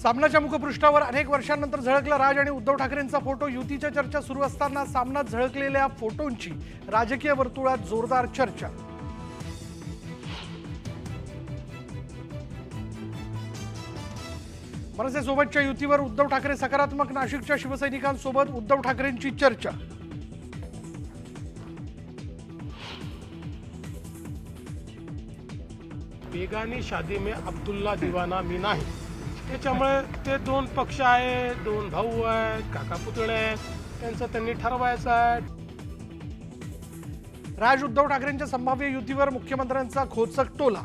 सामनाच्या मुखपृष्ठावर अनेक वर्षांनंतर झळकला राज आणि उद्धव ठाकरेंचा फोटो। युतीच्या चर्चा सुरू असताना सामनात झळकलेल्या फोटोंची राजकीय वर्तुळात जोरदार चर्चा। मनसेसोबतच्या युतीवर उद्धव ठाकरे सकारात्मक, नाशिकच्या शिवसैनिकांसोबत उद्धव ठाकरेंची चर्चा। बेगानी शादी में अब्दुल्ला दीवाना मी नाही। त्याच्यामुळे ते दोन पक्ष आहेत, दोन भाऊ आहेत, काका पुतळे आहेत, त्यांचं त्यांनी ठरवायचं आहे। राज उद्धव ठाकरेंच्या संभाव्य युतीवर मुख्यमंत्र्यांचा खोचक टोला।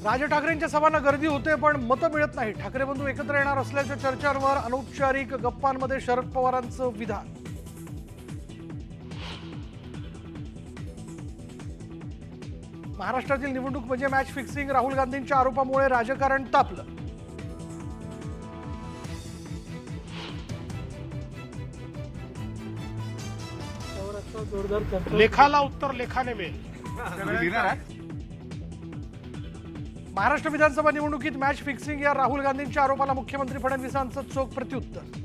राज ठाकरेंच्या सभांना गर्दी होते पण मतं मिळत नाही। ठाकरे बंधू एकत्र येणार असल्याच्या चर्चांवर अनौपचारिक गप्पांमध्ये शरद पवारांचं विधान। महाराष्ट्रातील निवडणूक म्हणजे मॅच फिक्सिंग, राहुल गांधींच्या आरोपामुळे राजकारण तापलं। लेखाला उत्तर लेखाने मिळेल। महाराष्ट्र विधानसभा निवडणुकीत मॅच फिक्सिंग या राहुल गांधींच्या आरोपाला मुख्यमंत्री फडणवीसांचं चोख प्रत्युत्तर।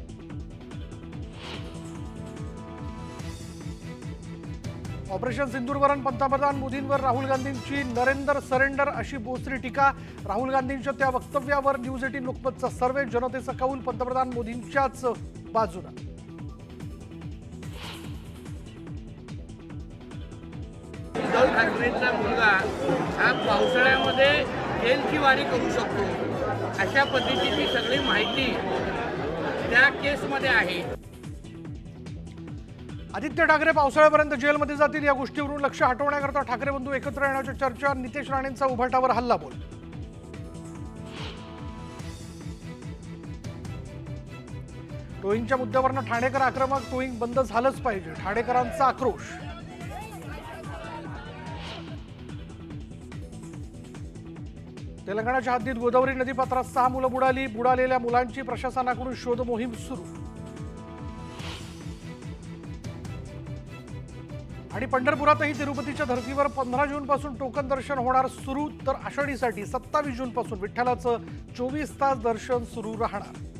ऑपरेशन सिंदूरवरून पंतप्रधान मोदींवर राहुल गांधींची नरेंद्र सरेंडर अशी बोचरी टीका। राहुल गांधींच्या त्या वक्तव्यावर न्यूज 18 लोकमतचा सर्वे, जनतेचा कौल पंतप्रधान मोदींच्याच बाजूला। उद्धव ठाकरेंचा मुलगा हा पावसाळ्यामध्ये जेलची वारी करू शकतो अशा पद्धतीची सगळी माहिती त्या केसमध्ये आहे। आदित्य ठाकरे पावसाळ्यापर्यंत जेलमध्ये जातील या गोष्टीवरून लक्ष हटवण्याकरता ठाकरे बंधू एकत्र येण्याच्या चर्चा। नितेश राणेंचा उभाटावर हल्लाबोल। टोईंगच्या मुद्द्यावरनं ठाणेकर आक्रमक, टोईंग बंद झालंच पाहिजे, ठाणेकरांचा आक्रोश। तेलंगणाच्या हद्दीत गोदावरी नदीपात्रात 6 मुलं बुडाली। बुडालेल्या मुलांची प्रशासनाकडून शोध मोहीम सुरू। आणि पंढरपुरातही तिरुपतीच्या धर्तीवर 15 जून पासून टोकन दर्शन होणार सुरू, तर आषाढीसाठी 27 जून पासून विठ्ठलाचं 24 तास दर्शन सुरू राहणार।